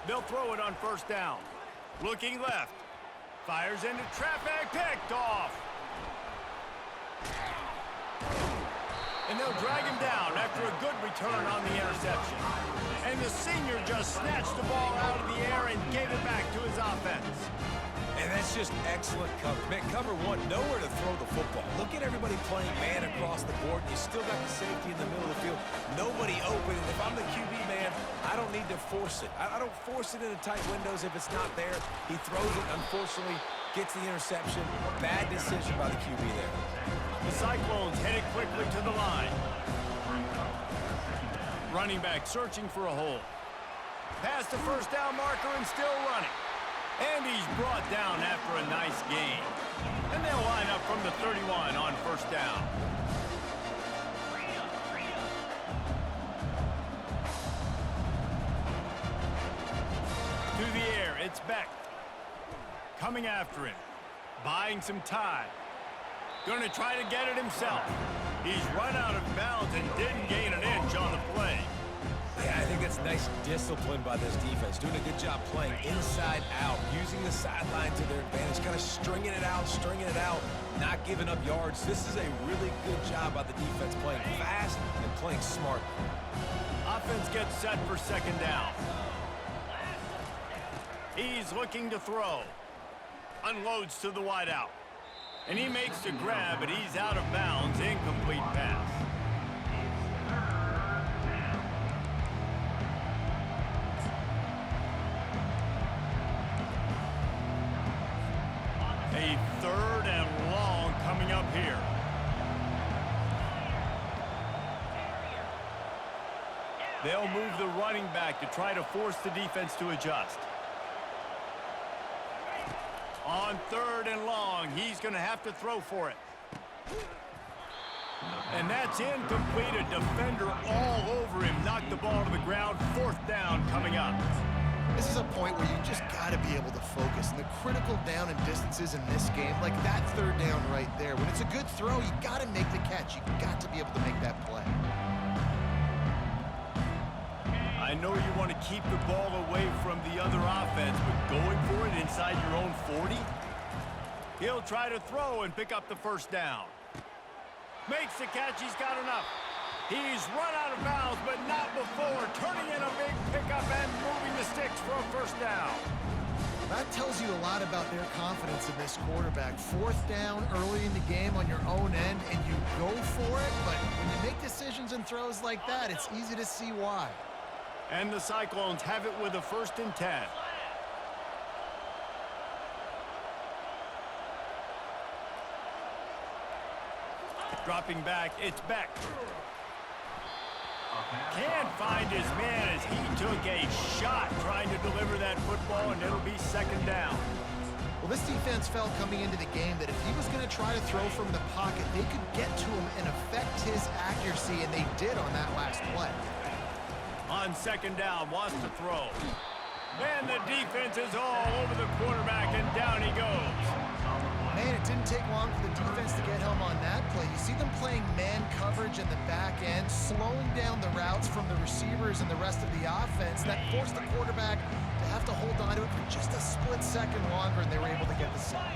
They'll throw it on first down. Looking left. Fires into traffic. Picked off. And they'll drag him down after a good return on the interception. And the senior just snatched the ball out of the air and gave it back to his offense. And that's just excellent coverage. Man, cover one, nowhere to throw the football. Look at everybody playing man across the board. You still got the safety in the middle of the field. Nobody open. And if I'm the QB, man, I don't need to force it. I don't force it into tight windows if it's not there. He throws it, unfortunately, gets the interception. Bad decision by the QB there. The Cyclones headed quickly to the line. Running back searching for a hole. Past the first down marker and still running. And he's brought down after a nice gain. And they'll line up from the 31 on first down. Through the air, it's Beck. Coming after him. Buying some time. Going to try to get it himself. He's run out of bounds and didn't gain an inch on the play. Yeah, I think that's nice discipline by this defense. Doing a good job playing inside out, using the sideline to their advantage, kind of stringing it out, not giving up yards. This is a really good job by the defense, playing fast and playing smart. Offense gets set for second down. He's looking to throw. Unloads to the wideout. And he makes the grab, but he's out of bounds. Incomplete pass. A third and long coming up here. They'll move the running back to try to force the defense to adjust. On third and long, he's going to have to throw for it. And that's incomplete. A defender all over him. Knocked the ball to the ground. Fourth down coming up. This is a point where you just got to be able to focus. And the critical down and distances in this game, like that third down right there. When it's a good throw, you got to make the catch. You got to be able to make that play. I know you want to keep the ball away from the other offense, but going for it inside your own 40? He'll try to throw and pick up the first down. Makes the catch. He's got enough. He's run out of bounds, but not before. Turning in a big pickup and moving the sticks for a first down. That tells you a lot about their confidence in this quarterback. Fourth down early in the game on your own end, and you go for it, but when you make decisions and throws like that, it's easy to see why. And the Cyclones have it with a 1st and 10. Dropping back, it's Beck. Can't find his man as he took a shot trying to deliver that football, and it'll be second down. Well, this defense felt coming into the game that if he was going to try to throw from the pocket, they could get to him and affect his accuracy, and they did on that last play. On second down, wants to throw. And the defense is all over the quarterback, and down he goes. Man, it didn't take long for the defense to get home on that play. You see them playing man coverage in the back end, slowing down the routes from the receivers and the rest of the offense. That forced the quarterback to have to hold on to it for just a split second longer, and they were able to get the sack.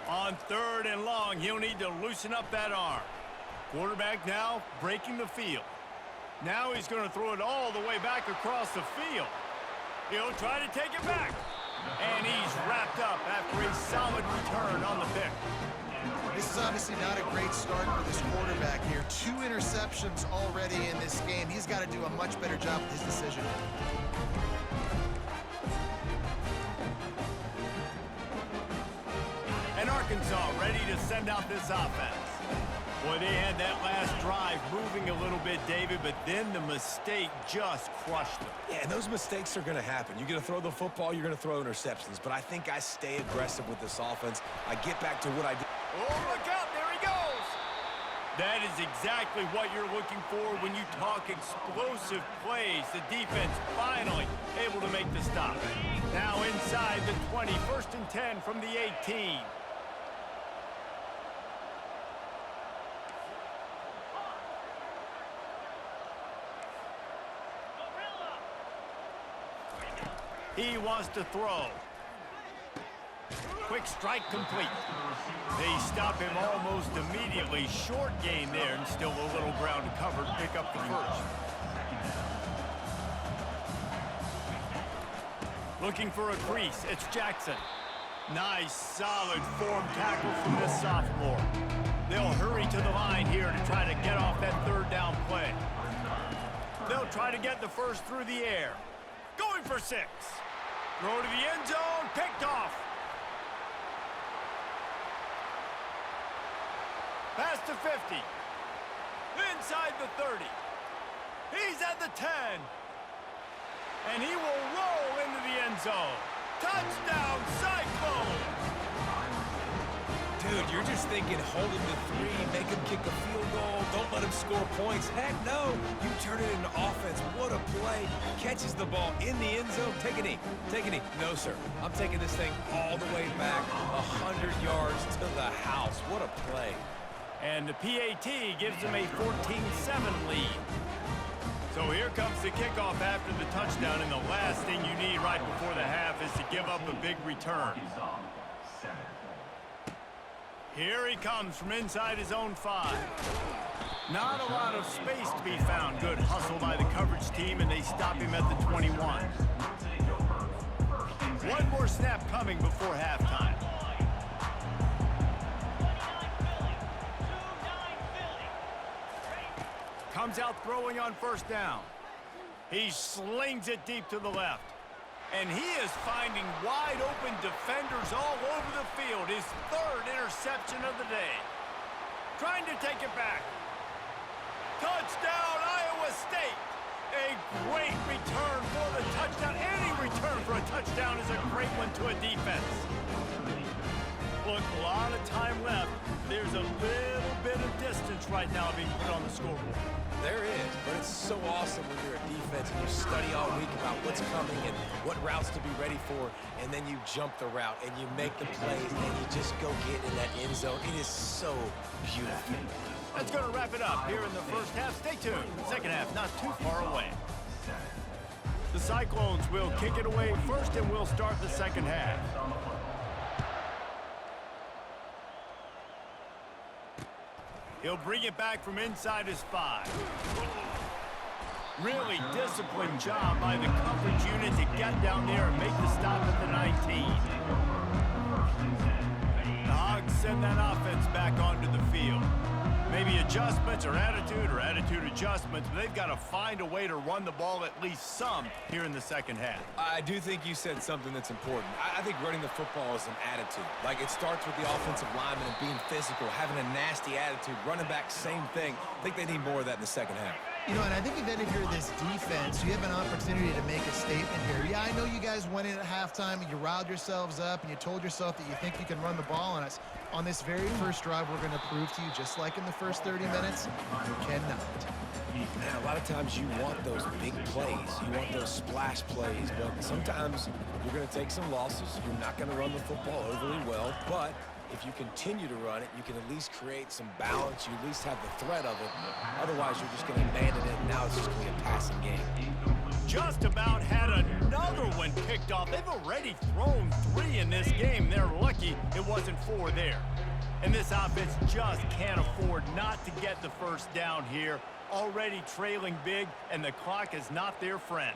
On third and long, he'll need to loosen up that arm. Quarterback now breaking the field. Now he's going to throw it all the way back across the field. He'll try to take it back. And he's wrapped up after a solid return on the pick. This is obviously not a great start for this quarterback here. 2 interceptions already in this game. He's got to do a much better job with his decision. And Arkansas ready to send out this offense. Boy, they had that last drive moving a little bit, David, but then the mistake just crushed them. Yeah, and those mistakes are going to happen. You're going to throw the football, you're going to throw interceptions. But I think I stay aggressive with this offense. I get back to what I did. Oh, look out, there he goes. That is exactly what you're looking for when you talk explosive plays. The defense finally able to make the stop. Now inside the 20, 1st and 10 from the 18. He wants to throw. Quick strike complete. They stop him almost immediately. Short gain there, and still a little ground to cover to pick up the first. Looking for a crease, it's Jackson. Nice, solid form tackle from this sophomore. They'll hurry to the line here to try to get off that third down play. They'll try to get the first through the air. Going for 6. Throw to the end zone, picked off. Pass to 50. Inside the 30. He's at the 10. And he will roll into the end zone. Touchdown, Cyclones! Dude, you're just thinking hold him to 3, make him kick a field goal, don't let him score points. Heck no, you turn it into offense. What a play. Catches the ball in the end zone. Take a knee. Take a knee. No, sir. I'm taking this thing all the way back 100 yards to the house. What a play. And the PAT gives them a 14-7 lead. So here comes the kickoff after the touchdown, and the last thing you need right before the half is to give up a big return. Here he comes from inside his own 5. Not a lot of space to be found. Good hustle by the coverage team, and they stop him at the 21. One more snap coming before halftime. Comes out throwing on first down. He slings it deep to the left. And he is finding wide open defenders all over the field. His 3rd interception of the day. Trying to take it back. Touchdown, Iowa State. A great return for the touchdown. Any return for a touchdown is a great one to a defense. Look, a lot of time left. There's a little bit of distance right now being put on the scoreboard. There is, but it's so awesome when you're a defense and you study all week about what's coming and what routes to be ready for, and then you jump the route and you make the plays and you just go get in that end zone. It is so beautiful. That's going to wrap it up here in the first half. Stay tuned. Second half not too far away. The Cyclones will kick it away first, and we'll start the second half. He'll bring it back from inside his 5. Really disciplined job by the coverage unit to get down there and make the stop at the 19. The Hogs send that offense back onto the field. Maybe adjustments or attitude adjustments, but they've got to find a way to run the ball at least some here in the second half. I do think you said something that's important. I think running the football is an attitude. Like, it starts with the offensive lineman and being physical, having a nasty attitude. Running back, same thing. I think they need more of that in the second half. You know, and I think that if you're this defense, you have an opportunity to make a statement here. Yeah, I know you guys went in at halftime and you riled yourselves up and you told yourself that you think you can run the ball on us. On this very first drive, we're going to prove to you, just like in the first 30 minutes, you cannot. Man, a lot of times you want those big plays. You want those splash plays, but sometimes you're going to take some losses. You're not going to run the football overly well, but if you continue to run it, you can at least create some balance. You at least have the threat of it. Otherwise, you're just going to abandon it, and now it's just going to be a passing game. Just about had another one picked off. They've already thrown 3 in this game. They're lucky it wasn't 4 there. And this offense just can't afford not to get the first down here. Already trailing big, and the clock is not their friend.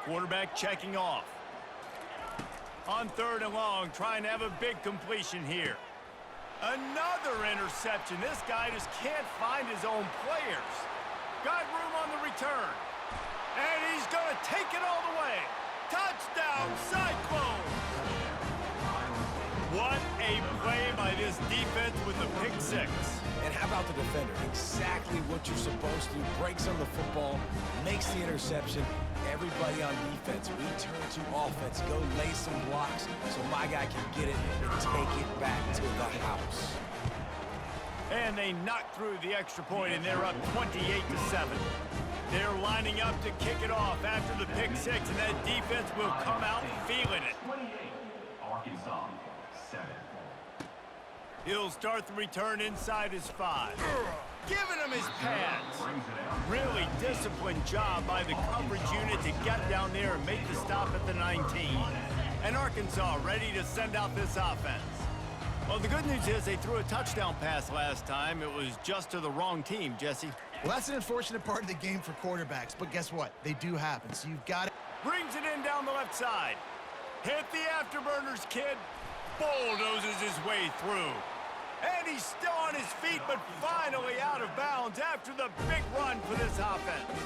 Quarterback checking off. On 3rd and long, trying to have a big completion here. Another interception. This guy just can't find his own players. Got room on the return. And he's going to take it all the way. Touchdown, Cyclones! What a play by this defense with the pick 6. And how about the defender? Exactly what you're supposed to. Breaks on the football, makes the interception. Everybody on defense, we turn to offense. Go lay some blocks so my guy can get it and take it back to the house. And they knock through the extra point, and they're up 28-7. They're lining up to kick it off after the pick 6, and that defense will come out feeling it. He'll start the return inside his 5. Giving him his pads. Really disciplined job by the coverage unit to get down there and make the stop at the 19. And Arkansas ready to send out this offense. Well, the good news is they threw a touchdown pass last time. It was just to the wrong team, Jesse. Well, that's an unfortunate part of the game for quarterbacks, but guess what? They do happen, so you've got it. Brings it in down the left side. Hit the afterburners, kid. Bulldozes his way through. And he's still on his feet, but finally out of bounds after the big run for this offense.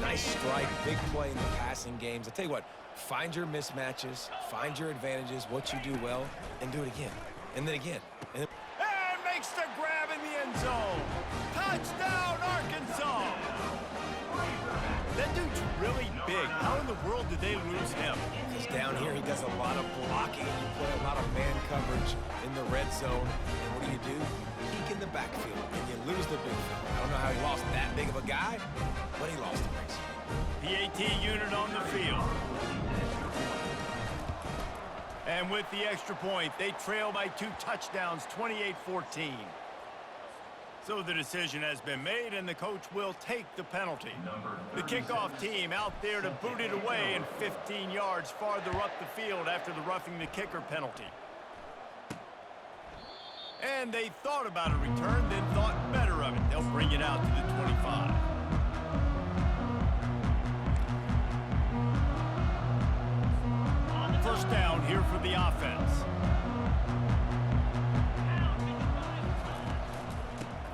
Nice strike, big play in the passing games. I'll tell you what, find your mismatches, find your advantages, what you do well, and do it again. And then again. And makes the grab in the end zone. Touchdown, Arkansas! That dude's really big. How in the world did they lose him? Because down here he does a lot of blocking. You play a lot of man coverage in the red zone. And what do? Peek in the backfield, and you lose the big fella. I don't know how he lost that big of a guy, but he lost the race. PAT unit on the field. And with the extra point, they trail by 2 touchdowns, 28-14. So the decision has been made, and the coach will take the penalty. The kickoff team out there to boot it away and 15 yards farther up the field after the roughing the kicker penalty. And they thought about a return, then thought better of it. They'll bring it out to the 25. First down here for the offense.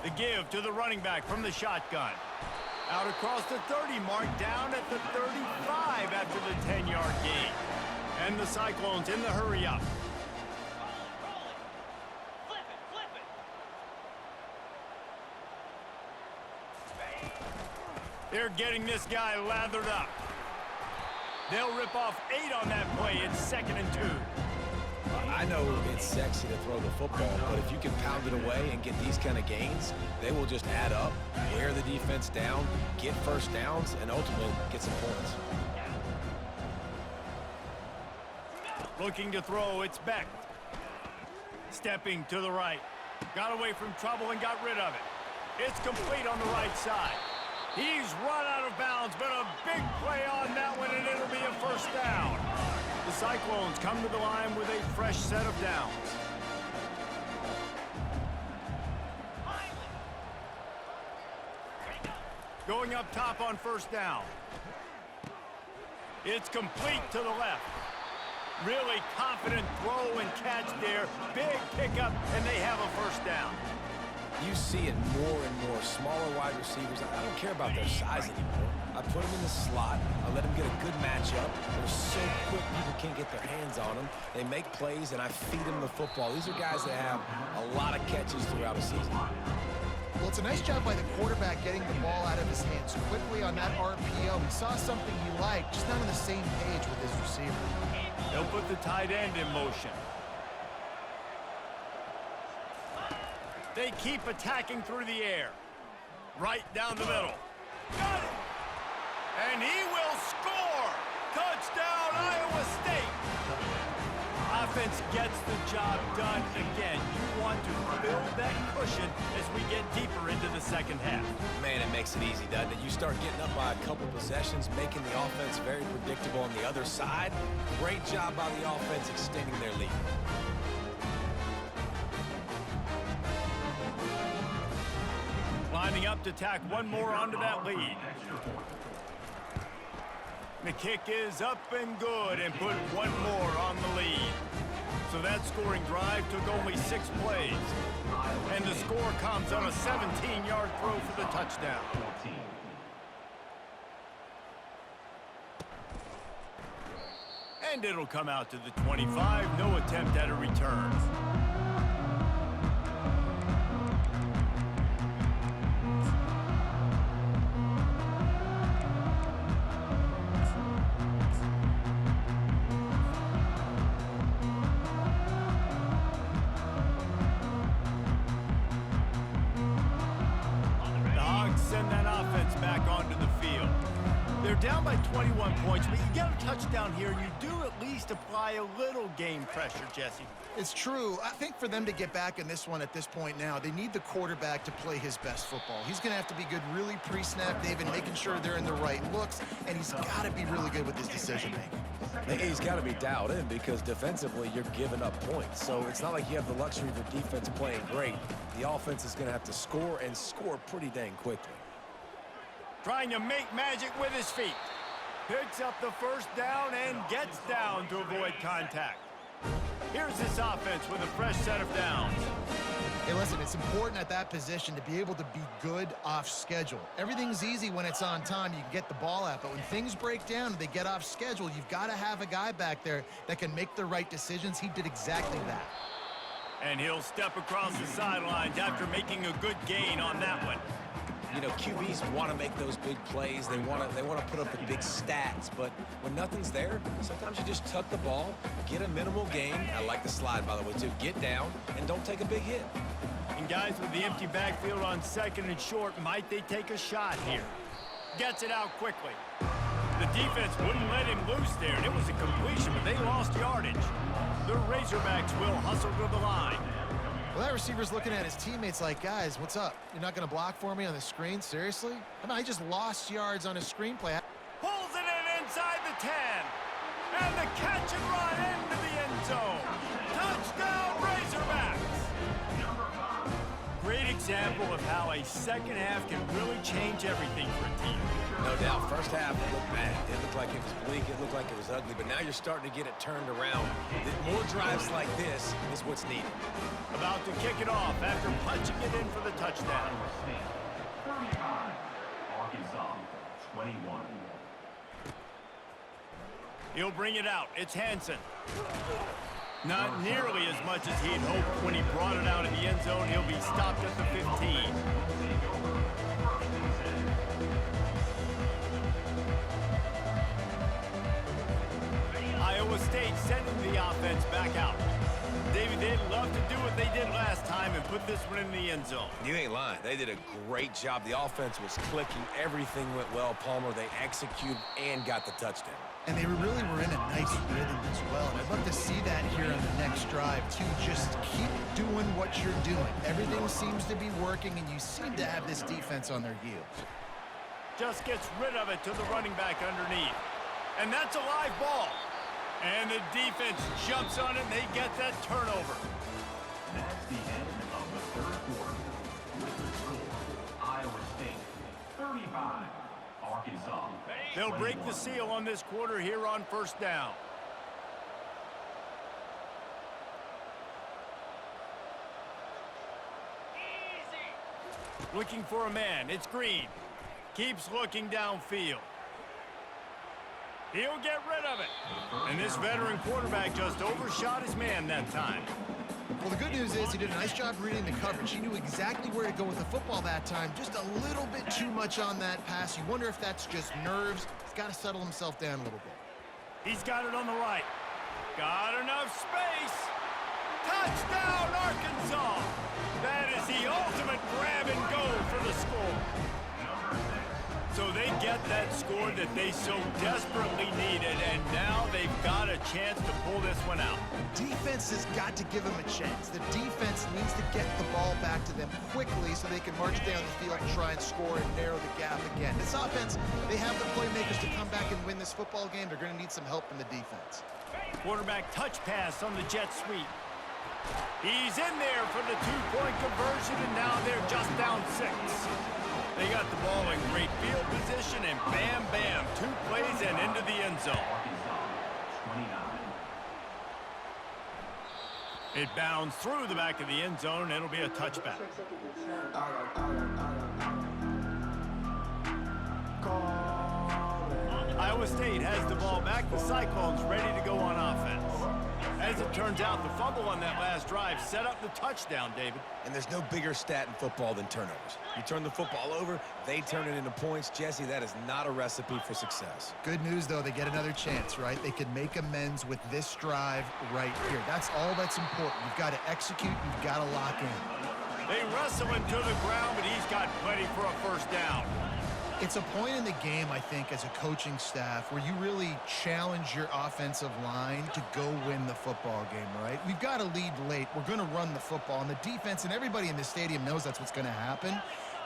The give to the running back from the shotgun. Out across the 30 mark, down at the 35 after the 10-yard gain. And the Cyclones in the hurry up. They're getting this guy lathered up. They'll rip off 8 on that play. It's 2nd and 2. I know it's sexy to throw the football, but if you can pound it away and get these kind of gains, they will just add up, wear the defense down, get first downs, and ultimately get some points. Looking to throw, it's Beck. Stepping to the right. Got away from trouble and got rid of it. It's complete on the right side. He's run out of bounds, but a big play on that one, and it'll be a first down. The Cyclones come to the line with a fresh set of downs. Going up top on first down. It's complete to the left. Really confident throw and catch there. Big pickup, and they have a first down. You see it more and more. Smaller wide receivers, I don't care about their size anymore. I put them in the slot. I let them get a good matchup. They're so quick, people can't get their hands on them. They make plays, and I feed them the football. These are guys that have a lot of catches throughout a season. Well, it's a nice job by the quarterback getting the ball out of his hands quickly on that RPO. He saw something he liked, just not on the same page with his receiver. They'll put the tight end in motion. They keep attacking through the air. Right down the middle. Got it! And he will score! Touchdown, Iowa State! Offense gets the job done again. You want to build that cushion as we get deeper into the second half. Man, it makes it easy, doesn't it? You start getting up by a couple possessions, making the offense very predictable on the other side. Great job by the offense extending their lead. Lining up to tack one more onto that lead. The kick is up and good and put one more on the lead. So that scoring drive took only 6 plays. And the score comes on a 17-yard throw for the touchdown. And it'll come out to the 25. No attempt at a return. Down by 21 points, but you get a touchdown here, you do at least apply a little game pressure, Jesse. It's true. I think for them to get back in this one at this point now, they need the quarterback to play his best football. He's going to have to be good really pre-snap, David, making sure they're in the right looks, and he's got to be really good with his decision-making. He's got to be dialed in because defensively you're giving up points. So it's not like you have the luxury of your defense playing great. The offense is going to have to score and score pretty dang quickly. Trying to make magic with his feet. Picks up the first down and gets down to avoid contact. Here's this offense with a fresh set of downs. Hey, listen, it's important at that position to be able to be good off schedule. Everything's easy when it's on time. You can get the ball out, but when things break down and they get off schedule, you've got to have a guy back there that can make the right decisions. He did exactly that. And he'll step across the sidelines after making a good gain on that one. You know, QBs want to make those big plays. They want to put up the big stats. But when nothing's there, sometimes you just tuck the ball, get a minimal gain. I like the slide, by the way, too. Get down and don't take a big hit. And guys with the empty backfield on second and short, might they take a shot here? Gets it out quickly. The defense wouldn't let him loose there, and it was a completion, but they lost yardage. The Razorbacks will hustle to the line. Well, that receiver's looking at his teammates like, guys, what's up? You're not going to block for me on the screen? Seriously? I mean, I just lost yards on a screenplay. Pulls it in inside the 10. And the catch and run into the end zone. Touchdown, Razorbacks! Great example of how a second half can really change everything for a team. No doubt. First half, it looked bad. It looked like it was bleak. It looked like it was ugly. But now you're starting to get it turned around. More drives like this is what's needed. About to kick it off after punching it in for the touchdown. 35, Arkansas, 21. He'll bring it out. It's Hansen. Not nearly as much as he'd hoped when he brought it out of the end zone. He'll be stopped at the 15. Iowa State sending the offense back out. David, they'd love to do what they did last time and put this one in the end zone. You ain't lying. They did a great job. The offense was clicking. Everything went well. Palmer, they executed and got the touchdown. And they really were in a nice rhythm as well. And I'd love to see that here on the next drive, too. Just keep doing what you're doing. Everything seems to be working, and you seem to have this defense on their heels. Just gets rid of it to the running back underneath. And that's a live ball. And the defense jumps on it, and they get that turnover. That's the end of the third quarter. With the score, Iowa State, 35, Arkansas. They'll break the seal on this quarter here on first down. Looking for a man. It's Green. Keeps looking downfield. He'll get rid of it. And this veteran quarterback just overshot his man that time. Well, the good news is he did a nice job reading the coverage. He knew exactly where to go with the football that time. Just a little bit too much on that pass. You wonder if that's just nerves. He's got to settle himself down a little bit. He's got it on the right. Got enough space. Touchdown, Arkansas. That is the ultimate grab and go for the score. So they get that score that they so desperately needed, and now they've got a chance to pull this one out. Defense has got to give them a chance. The defense needs to get the ball back to them quickly so they can march down the field and try and score and narrow the gap again. This offense, they have the playmakers to come back and win this football game. They're going to need some help from the defense. Quarterback touch pass on the jet sweep. He's in there for the two-point conversion, and now they're just down 6. They got the ball in great field position, and bam, bam, 2 plays and into the end zone. Arkansas, 29. It bounds through the back of the end zone, and it'll be a touchback. Iowa State has the ball back. The Cyclones ready to go on offense. As it turns out, the fumble on that last drive set up the touchdown, David. And there's no bigger stat in football than turnovers. You turn the football over, they turn it into points. Jesse, that is not a recipe for success. Good news, though, they get another chance, right? They can make amends with this drive right here. That's all that's important. You've got to execute. You've got to lock in. They wrestle him to the ground, but he's got plenty for a first down. It's a point in the game, I think, as a coaching staff where you really challenge your offensive line to go win the football game, right? We've got to lead late. We're going to run the football, and the defense and everybody in the stadium knows that's what's going to happen.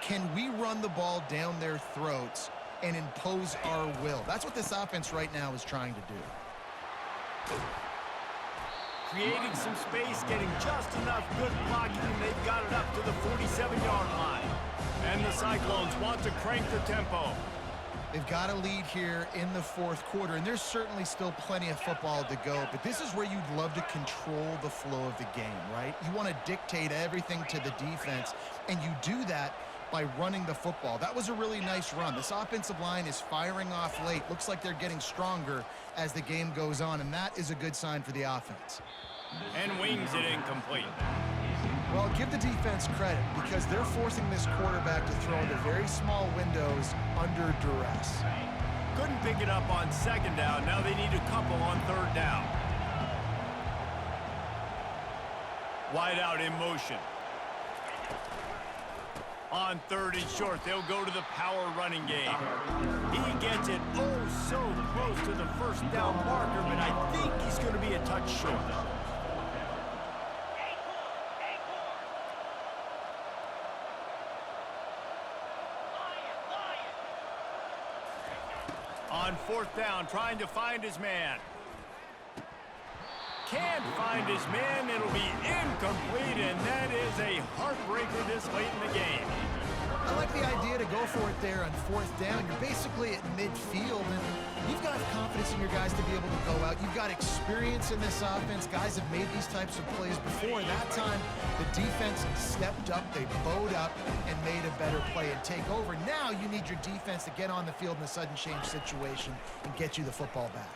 Can we run the ball down their throats and impose our will? That's what this offense right now is trying to do. Creating some space, getting just enough good blocking, and they've got it up to the 47-yard line. And the Cyclones want to crank the tempo. They've got a lead here in the fourth quarter, and there's certainly still plenty of football to go, but this is where you'd love to control the flow of the game, right? You want to dictate everything to the defense, and you do that by running the football. That was a really nice run. This offensive line is firing off late. Looks like they're getting stronger as the game goes on, and that is a good sign for the offense. And wings it incomplete. Well, give the defense credit because they're forcing this quarterback to throw into very small windows under duress. Couldn't pick it up on second down. Now they need a couple on third down. Wide out in motion. On third and short, they'll go to the power running game. He gets it oh so close to the first down marker, but I think he's going to be a touch short. On fourth down, trying to find his man. Can't find his man. It'll be incomplete, and that is a heartbreaker this late in the game. I like the idea to go for it there on fourth down. You're basically at midfield, and you've got confidence in your guys to be able to go out. You've got experience in this offense. Guys have made these types of plays before. That time, the defense stepped up, they bowed up, and made a better play and take over. Now you need your defense to get on the field in a sudden change situation and get you the football back.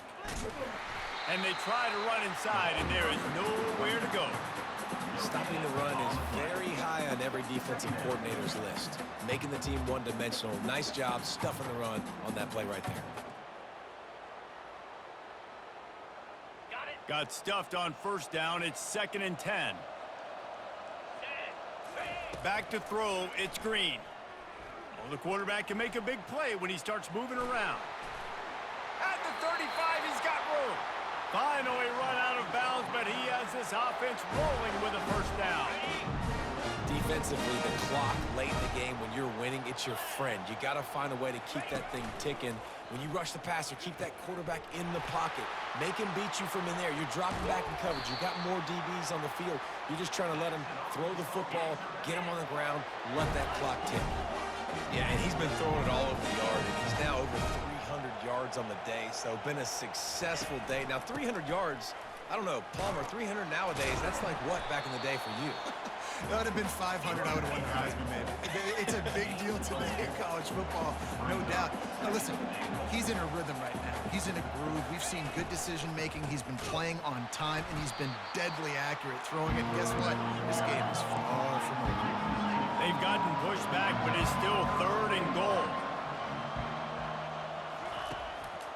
And they try to run inside, and there is nowhere to go. Stopping the run is very high on every defensive coordinator's list. Making the team one-dimensional. Nice job stuffing the run on that play right there. Got stuffed on first down. It's 2nd and 10. Back to throw. It's Green. Well, the quarterback can make a big play when he starts moving around. At the 35, he's got room. Finally run out of bounds, but he has this offense rolling with a first down. Defensively, the clock late in the game, when you're winning, it's your friend. You got to find a way to keep that thing ticking. When you rush the passer, keep that quarterback in the pocket. Make him beat you from in there. You're dropping back in coverage. You got more DBs on the field. You're just trying to let him throw the football, get him on the ground, let that clock tick. Yeah, and he's been throwing it all over the yard, and he's now over 300 yards on the day, so been a successful day. Now, 300 yards, I don't know, Palmer, 300 nowadays, that's like what back in the day for you? That would have been 500. I would have won the Heisman, maybe. It's a big deal today in college football, no doubt. Now, listen, he's in a rhythm right now. He's in a groove. We've seen good decision-making. He's been playing on time, and he's been deadly accurate throwing it. Guess what? This game is far from over. They've gotten pushed back, but it's still 3rd and goal.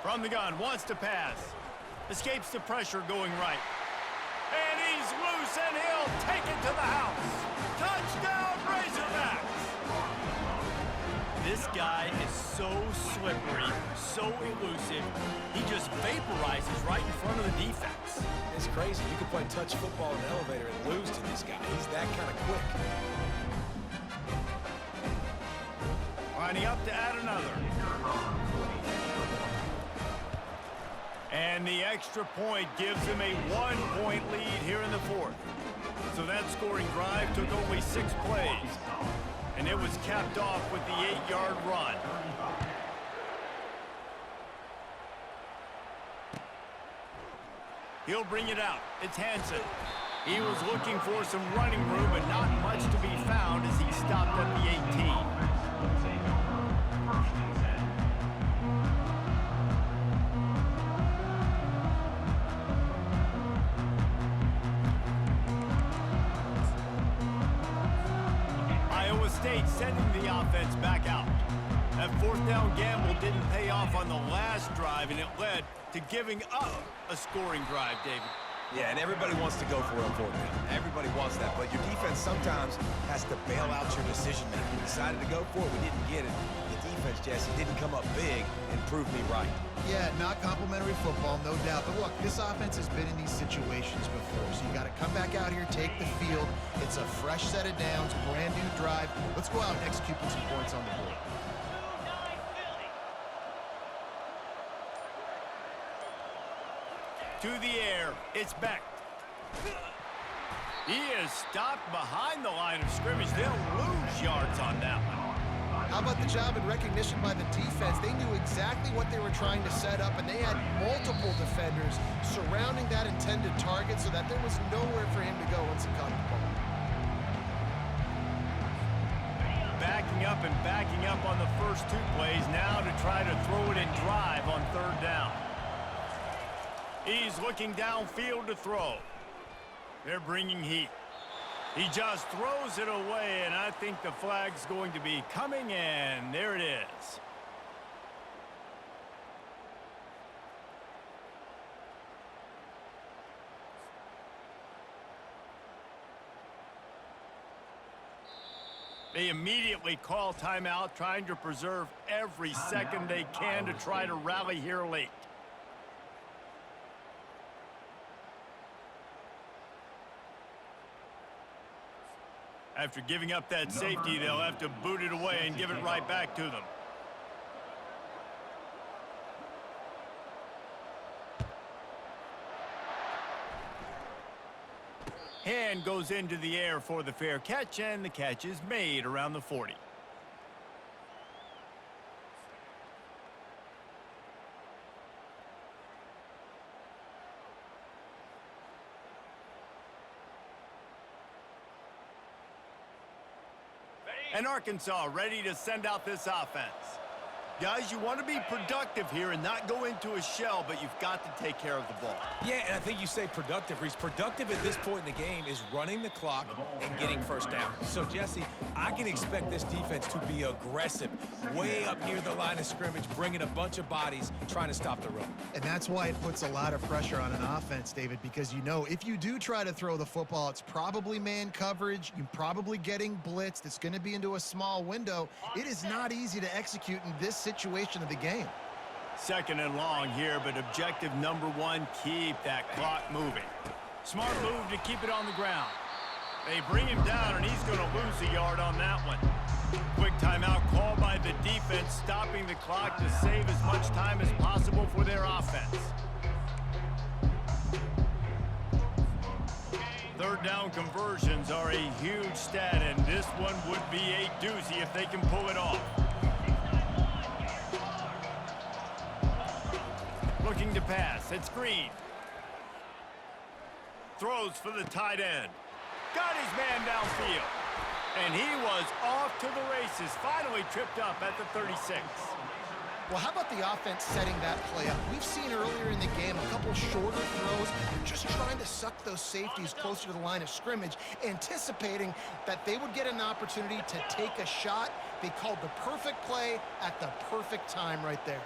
From the gun, wants to pass. Escapes the pressure going right. And he's loose, and he'll take it to the house. Touchdown, Razorbacks! This guy is so slippery, so elusive. He just vaporizes right in front of the defense. It's crazy. You can play touch football in an elevator and lose to this guy. He's that kind of quick. Lining up to add another. And the extra point gives him a 1-point lead here in the fourth. So that scoring drive took only 6 plays. And it was capped off with the 8-yard run. He'll bring it out. It's Hansen. He was looking for some running room, but not much to be found as he stopped at the 18. State sending the offense back out. That 4th down gamble didn't pay off on the last drive, and it led to giving up a scoring drive, David. Yeah, and everybody wants to go for it on 4th down. Everybody wants that, but your defense sometimes has to bail out your decision-making. We decided to go for it, we didn't get it. The defense, Jesse, didn't come up big and prove me right. Yeah, not complimentary football, no doubt. But look, this offense has been in these situations before, so you got to come back out here, take the field. It's a fresh set of downs, brand new drive. Let's go out and execute with some points on the board. To the air, it's Beck. He is stopped behind the line of scrimmage. They'll lose yards on that one. How about the job and recognition by the defense? They knew exactly what they were trying to set up, and they had multiple defenders surrounding that intended target so that there was nowhere for him to go once he caught the ball. Backing up on the first two plays now to try to throw it and drive on third down. He's looking downfield to throw. They're bringing heat. He just throws it away, and I think the flag's going to be coming in. There it is. They immediately call timeout, trying to preserve every second they can to try to rally here late. After giving up that safety, they'll have to boot it away and give it right back to them. Hand goes into the air for the fair catch, and the catch is made around the 40. And Arkansas ready to send out this offense. Guys, you want to be productive here and not go into a shell, but you've got to take care of the ball. Yeah, and I think you say productive, Reese. Productive at this point in the game is running the clock and getting first down. So, Jesse, I can expect this defense to be aggressive, way up near the line of scrimmage, bringing a bunch of bodies, trying to stop the run. And that's why it puts a lot of pressure on an offense, David, because you know if you do try to throw the football, it's probably man coverage. You're probably getting blitzed. It's going to be into a small window. It is not easy to execute in this situation of the game. Second and long here, but objective number one, keep that clock moving. Smart move to keep it on the ground. They bring him down, and he's going to lose a yard on that one. Quick timeout called by the defense, stopping the clock to save as much time as possible for their offense. Third down conversions are a huge stat, and this one would be a doozy if they can pull it off. Looking to pass, it's Green. Throws for the tight end. Got his man downfield. And he was off to the races, finally tripped up at the 36. Well, how about the offense setting that play up? We've seen earlier in the game a couple shorter throws. They're just trying to suck those safeties closer to the line of scrimmage, anticipating that they would get an opportunity to take a shot. They called the perfect play at the perfect time right there.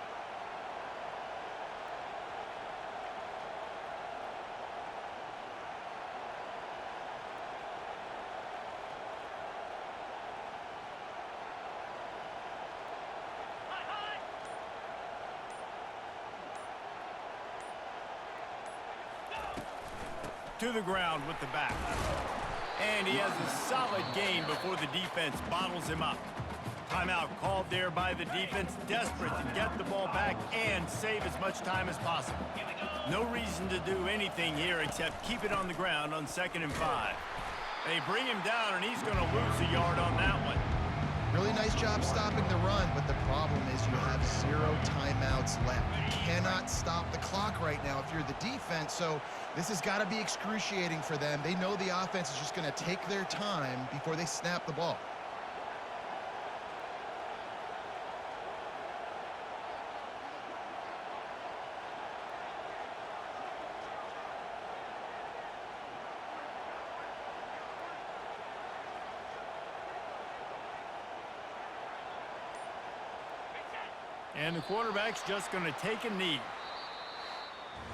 To the ground with the back. And he has a solid gain before the defense bottles him up. Timeout called there by the defense, desperate to get the ball back and save as much time as possible. No reason to do anything here except keep it on the ground on 2nd and 5. They bring him down, and he's going to lose a yard on that one. Really nice job stopping the run, but the problem is you have 0 timeouts left. You cannot stop the clock right now if you're the defense, so this has got to be excruciating for them. They know the offense is just going to take their time before they snap the ball. And the quarterback's just going to take a knee.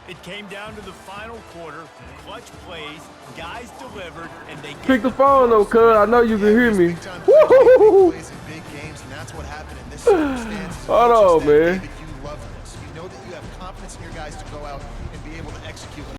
It came down to the final quarter. Clutch plays, guys delivered, and they Pick the phone up, cuz I know you can hear me. Woo! Plays in big games, and that's what happened in this circumstance. Hold on, man. David, you love this. You know that you have confidence in your guys to go out and be able to execute.